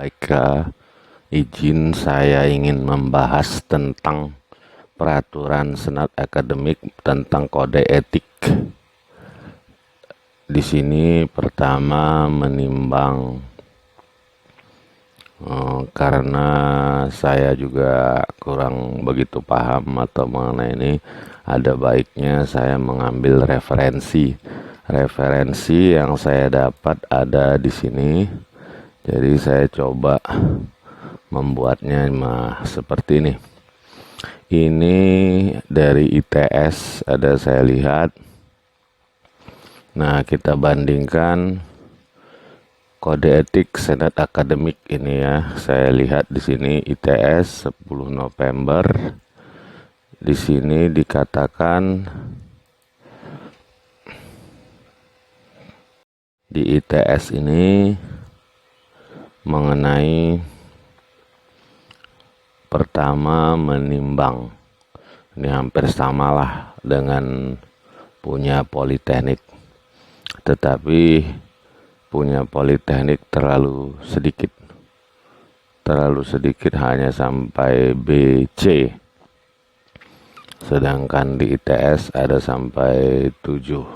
Baik, izin saya ingin membahas tentang peraturan senat akademik tentang kode etik. Di sini pertama menimbang karena saya juga kurang begitu paham atau mengenai ini, ada baiknya saya mengambil referensi. Referensi yang saya dapat ada di sini. Jadi saya coba membuatnya seperti ini. Ini dari ITS ada saya lihat. Nah, kita bandingkan kode etik senat akademik ini ya. Saya lihat di sini ITS 10 November. Di sini dikatakan di ITS ini mengenai pertama menimbang. Ini hampir samalah dengan punya politeknik, tetapi punya politeknik terlalu sedikit hanya sampai BC, sedangkan di ITS ada sampai 7,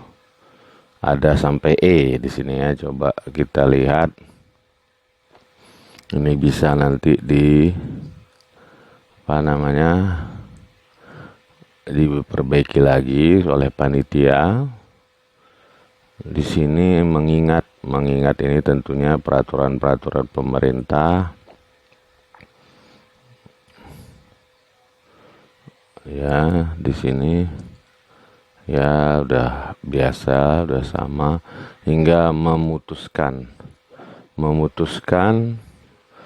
ada sampai E di sini ya. Coba kita lihat, ini bisa nanti diperbaiki lagi oleh panitia. Di sini mengingat ini tentunya peraturan-peraturan pemerintah ya. Di sini ya udah biasa, udah sama, hingga memutuskan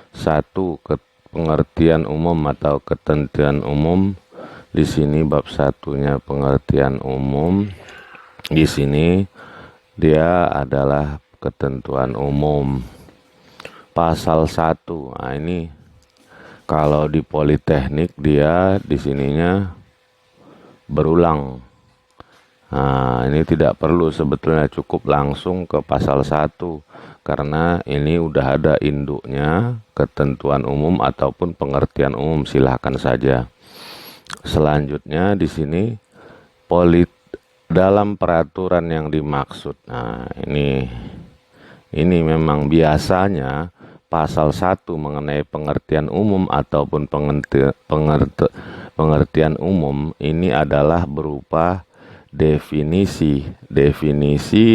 satu pengertian umum atau ketentuan umum. Di sini bab satunya pengertian umum. Di sini dia adalah ketentuan umum. Pasal 1. Nah, ini kalau di politeknik dia di sininya berulang. Nah, ini tidak perlu sebetulnya, cukup langsung ke pasal 1 karena ini udah ada induknya, ketentuan umum ataupun pengertian umum, silahkan saja. Selanjutnya di sini dalam peraturan yang dimaksud. Nah, ini memang biasanya pasal 1 mengenai pengertian umum ataupun pengertian umum ini adalah berupa definisi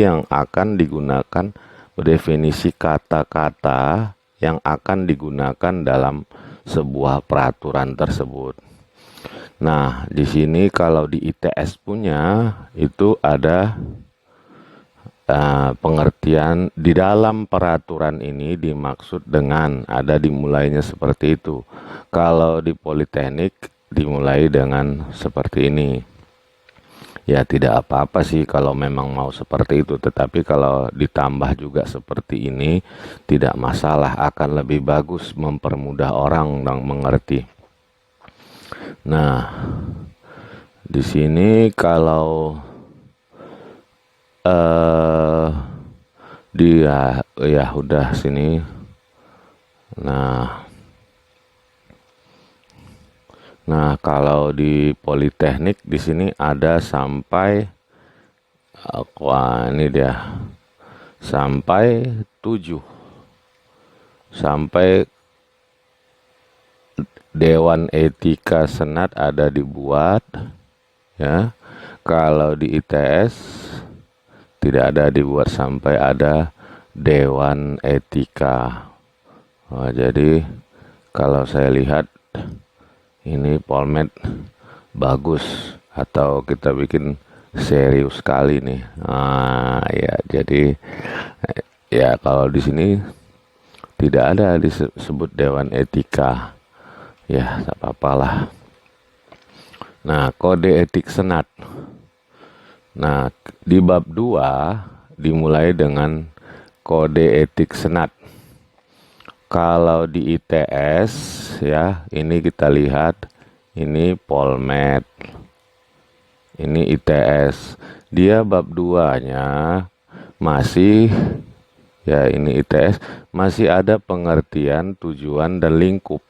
yang akan digunakan, definisi kata-kata yang akan digunakan dalam sebuah peraturan tersebut. Nah, di sini kalau di ITS punya itu ada pengertian di dalam peraturan ini dimaksud dengan, ada dimulainya seperti itu. Kalau di politeknik dimulai dengan seperti ini. Ya tidak apa-apa sih kalau memang mau seperti itu, tetapi kalau ditambah juga seperti ini tidak masalah, akan lebih bagus, mempermudah orang dan mengerti. Nah, di sini kalau dia ya udah sini. Nah, kalau di politeknik di sini ada sampai ini dia sampai 7, sampai Dewan Etika Senat ada dibuat ya. Kalau di ITS tidak ada dibuat sampai ada Dewan Etika. Jadi kalau saya lihat ini Polmed bagus, atau kita bikin serius sekali nih. Ya jadi ya kalau di sini tidak ada disebut Dewan Etika. Ya, tak apa-apalah. Nah, kode etik senat. Nah, di bab 2 dimulai dengan kode etik senat. Kalau di ITS ya, ini kita lihat, ini Polmed, ini ITS. Dia bab 2-nya masih ya ini ITS, masih ada pengertian, tujuan, dan lingkup.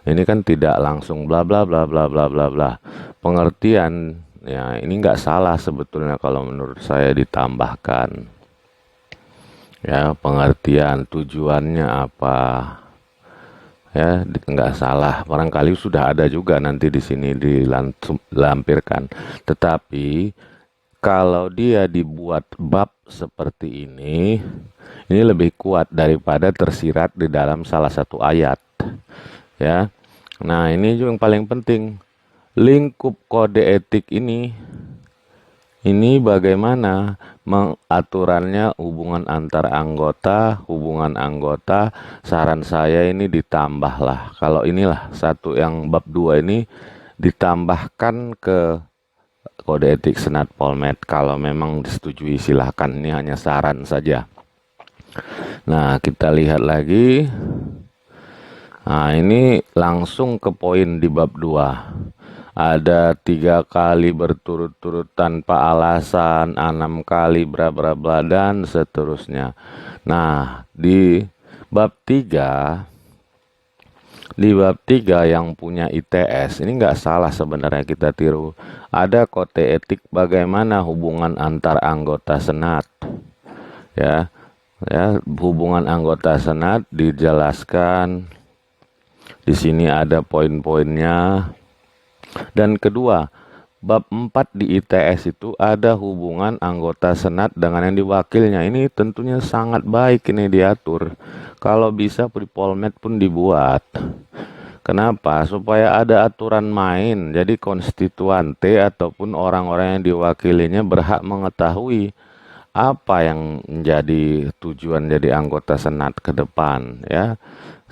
Ini kan tidak langsung bla bla bla bla bla bla bla. Pengertian, ya ini nggak salah sebetulnya kalau menurut saya ditambahkan. Ya, pengertian, tujuannya apa. Ya, nggak salah. Barangkali sudah ada juga nanti di sini dilampirkan. Tetapi kalau dia dibuat bab seperti ini lebih kuat daripada tersirat di dalam salah satu ayat. Ya, nah ini juga yang paling penting. Lingkup kode etik ini bagaimana mengaturannya, hubungan antar anggota, saran saya ini ditambahlah. Kalau inilah satu yang bab 2 ini ditambahkan ke kode etik Senat Polmed. Kalau memang disetujui silahkan, ini hanya saran saja. Nah, kita lihat lagi. Nah, ini langsung ke poin di bab 2. Ada 3 kali berturut-turut tanpa alasan, 6 kali bla bla bla, dan seterusnya. Nah, di bab 3 yang punya ITS, ini nggak salah sebenarnya kita tiru. Ada kode etik bagaimana hubungan antar anggota Senat. Ya, hubungan anggota Senat dijelaskan. Di sini ada poin-poinnya. Dan kedua, bab 4 di ITS itu ada hubungan anggota Senat dengan yang diwakilnya. Ini tentunya sangat baik ini diatur. Kalau bisa di Polmed pun dibuat. Kenapa? Supaya ada aturan main. Jadi konstituante ataupun orang-orang yang diwakilinya berhak mengetahui apa yang menjadi tujuan jadi anggota Senat ke depan. Ya,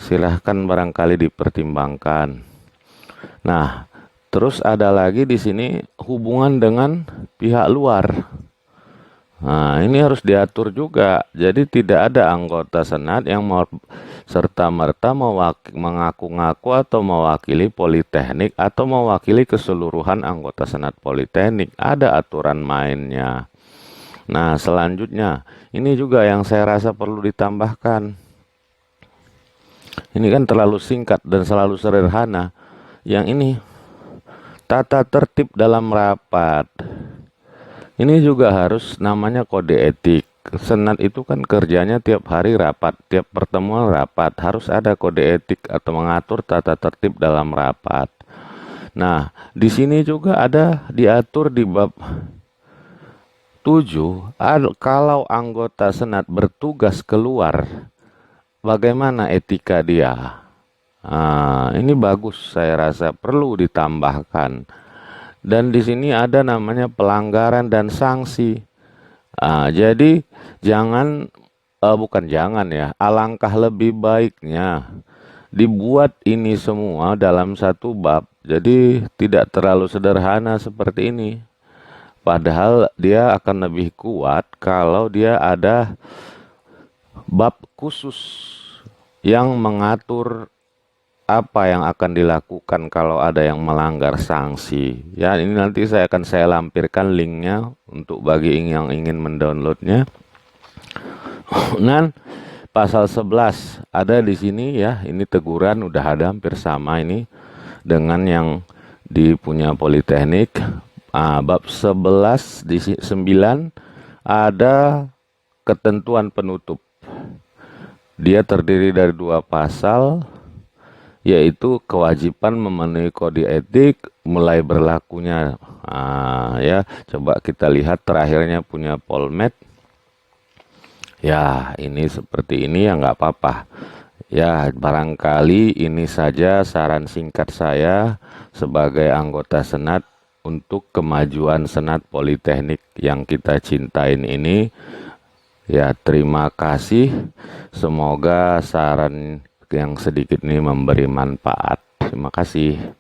silahkan barangkali dipertimbangkan. Nah, terus ada lagi di sini hubungan dengan pihak luar. Nah, ini harus diatur juga. Jadi tidak ada anggota Senat yang serta-merta mengaku-ngaku atau mewakili Politeknik atau mewakili keseluruhan anggota Senat Politeknik. Ada aturan mainnya. Nah, selanjutnya, ini juga yang saya rasa perlu ditambahkan. Ini kan terlalu singkat dan selalu sederhana. Yang ini, tata tertib dalam rapat. Ini juga harus namanya kode etik. Senat itu kan kerjanya tiap hari rapat, tiap pertemuan rapat. Harus ada kode etik atau mengatur tata tertib dalam rapat. Nah, di sini juga ada diatur di bab 7, kalau anggota Senat bertugas keluar, bagaimana etika dia? Nah, ini bagus, saya rasa perlu ditambahkan. Dan di sini ada namanya pelanggaran dan sanksi. Jadi bukan jangan ya, alangkah lebih baiknya dibuat ini semua dalam satu bab. Jadi tidak terlalu sederhana seperti ini. Padahal dia akan lebih kuat kalau dia ada bab khusus yang mengatur apa yang akan dilakukan kalau ada yang melanggar sanksi. Ya, ini nanti akan saya lampirkan linknya untuk bagi yang ingin mendownloadnya. Dan pasal 11 ada di sini ya, ini teguran udah ada hampir sama ini dengan yang di punya Politeknik. Bab 11 di 9 ada ketentuan penutup. Dia terdiri dari 2 pasal, yaitu kewajiban memenuhi kode etik mulai berlakunya. Ya, coba kita lihat terakhirnya punya Polmed. Ya, ini seperti ini ya nggak apa-apa. Ya, barangkali ini saja saran singkat saya sebagai anggota Senat untuk kemajuan Senat Politeknik yang kita cintain ini. Ya, terima kasih. Semoga saran yang sedikit ini memberi manfaat. Terima kasih.